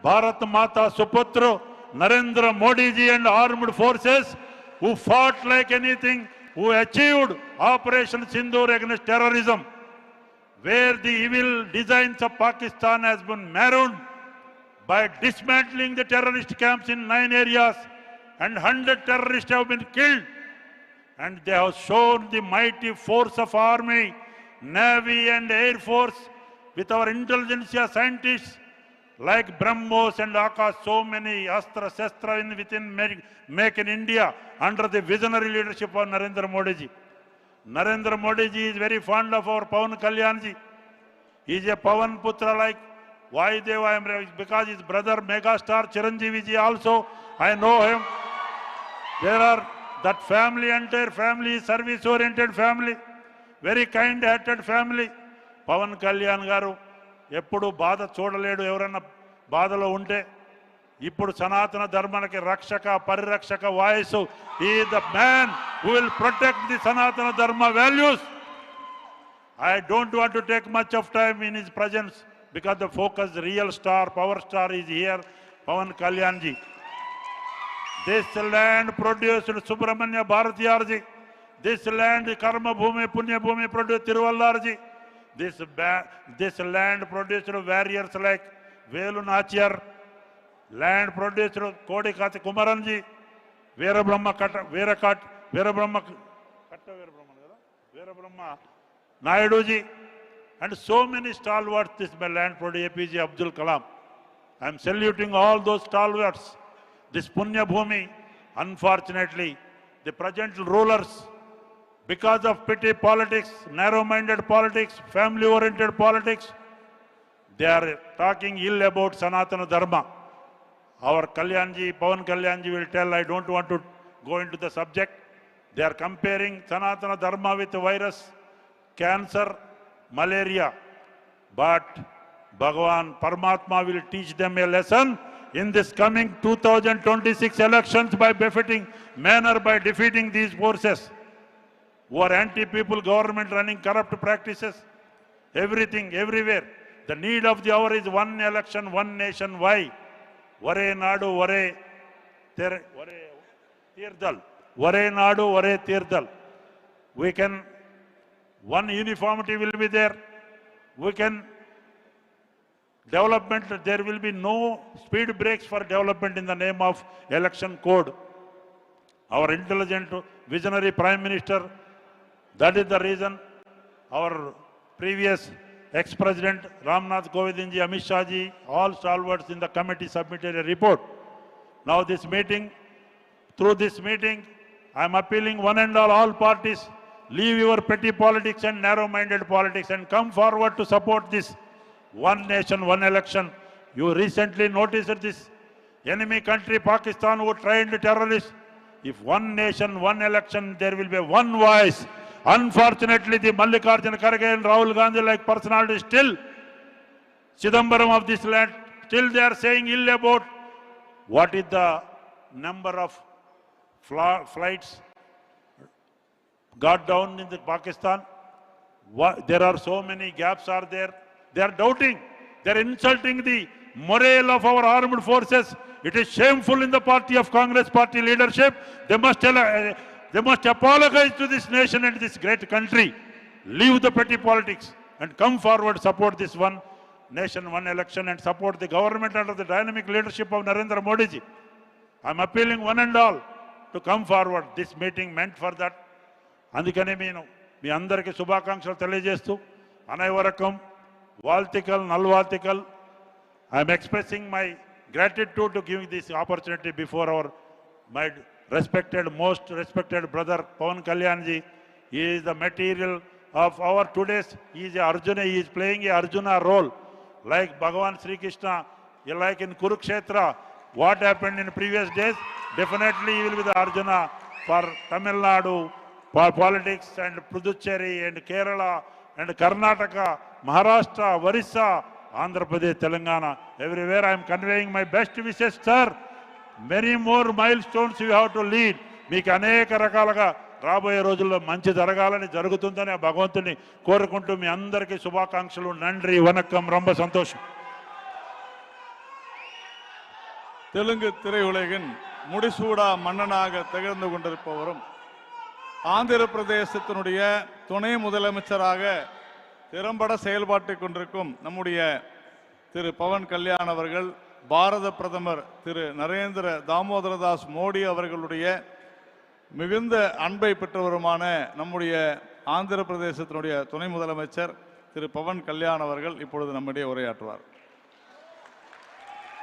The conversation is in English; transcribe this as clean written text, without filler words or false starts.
Bharat Mata Suputra, Narendra Modi ji and armed forces who fought like anything, who achieved Operation Sindoor against terrorism, where the evil designs of Pakistan has been marooned by dismantling the terrorist camps in 9 areas, and 100 terrorists have been killed. And they have shown the mighty force of Army, Navy and Air Force with our intelligentsia scientists like BrahMos and Akash, so many Astra Shastra within Make in India under the visionary leadership of Narendra Modi ji. Narendra Modi ji is very fond of our Pawan Kalyan ji. He is a Pawan Putra like Vayudeva, because his brother megastar Chiranjeevi ji also, I know him. There are that family, entire family, service-oriented family, very kind-hearted family. Pawan Kalyan garu, eppudu బాధ చూడలేడు ఎవరన్నా బాధలో ఉంటే. ఇప్పుడు సనాతన ధర్మానికి రక్షక పరిరక్షక voice. He is the man who will protect the Sanatana Dharma values. I don't want to take much of time in his presence because the focus, real star, power star is here, Pawan Kalyan ji. This land produced Subramanya Bharatiyar ji. This land Karma Bhumi, Punya Bhumi produced Tiruvallar ji. This land produced warriors like Velu Nachiyar. Land produced Kodikati Kumaran ji. Veerabrahma Naidu ji. And so many stalwarts this land produced APJ Abdul Kalam. I am saluting all those stalwarts. This Punya Bhumi, unfortunately, the present rulers, because of petty politics, narrow-minded politics, family-oriented politics, they are talking ill about Sanatana Dharma. Our Kalyanji, Pawan Kalyanji will tell, I don't want to go into the subject. They are comparing Sanatana Dharma with virus, cancer, malaria. But Bhagavan Paramatma will teach them a lesson in this coming 2026 elections by befitting manner, by defeating these forces who are anti-people government running corrupt practices, everything, everywhere. The need of the hour is one election, one nation. Why? Vare Nadu, Vare Tirdal. Vare Nadu, Vare Tirdal. We can, one uniformity will be there. We can development, there will be no speed breaks for development in the name of election code. Our intelligent, visionary Prime Minister, that is the reason our previous ex-president Ramnath Kovindji, Amit Shah ji, all stalwarts in the committee submitted a report. Now this meeting, through this meeting, I am appealing one and all parties, leave your petty politics and narrow-minded politics and come forward to support this one nation, one election. You recently noticed this enemy country, Pakistan, who trained terrorists. If one nation, one election, there will be one voice. Unfortunately, the Mallikarjuna Kharge and Rahul Gandhi like personalities still, Chidambaram of this land, still they are saying ill about what is the number of flights got down in the Pakistan. There are so many gaps are there. They are doubting. They are insulting the morale of our armed forces. It is shameful in the party of Congress party leadership. They must apologize to this nation and this great country. Leave the petty politics and come forward, support this one nation, one election and support the government under the dynamic leadership of Narendra Modi ji. I am appealing one and all to come forward. This meeting meant for that. అందుకనే మీ అందరికీ శుభాకాంక్షలు తెలియజేస్తూ అనైవరకం Valtikal, Nalvatikal, I am expressing my gratitude to giving this opportunity before my most respected brother Pawan Kalyan ji. He is the material of our today's, he is Arjuna, he is playing a Arjuna role. Like Bhagavan Sri Krishna, like in Kurukshetra, what happened in previous days, definitely he will be the Arjuna for Tamil Nadu, for politics and Puducherry and Kerala and Karnataka, Maharashtra, Orissa, Andhra Pradesh, Telangana, everywhere I am conveying my best wishes, sir. Many more milestones you have to lead. మీకు అనేక రకాలుగా రాబోయే రోజుల్లో మంచి జరగాలని జరుగుతుందని ఆ భగవంతుని కోరుకుంటూ మీ అందరికీ శుభాకాంక్షలు. నండ్రి వనక్కం, రొంబ సంతోషం. தெலுங்கு திரையுலகின் முடிசூடா மன்னனாக திகழ்ந்து கொண்டிருப்பவரும் ஆந்திர பிரதேசத்தினுடைய துணை முதலமைச்சராக திறம்பட செயல்பாட்டை கொண்டிருக்கும் நம்முடைய திரு பவன் கல்யாண் அவர்கள் பாரத பிரதமர் திரு நரேந்திர தாமோதரதாஸ் மோடி அவர்களுடைய மிகுந்த அன்பை பெற்றவருமான நம்முடைய ஆந்திர பிரதேசத்தினுடைய துணை முதலமைச்சர் திரு பவன் கல்யாண் அவர்கள் இப்பொழுது நம்மிடையே உரையாற்றுவார்.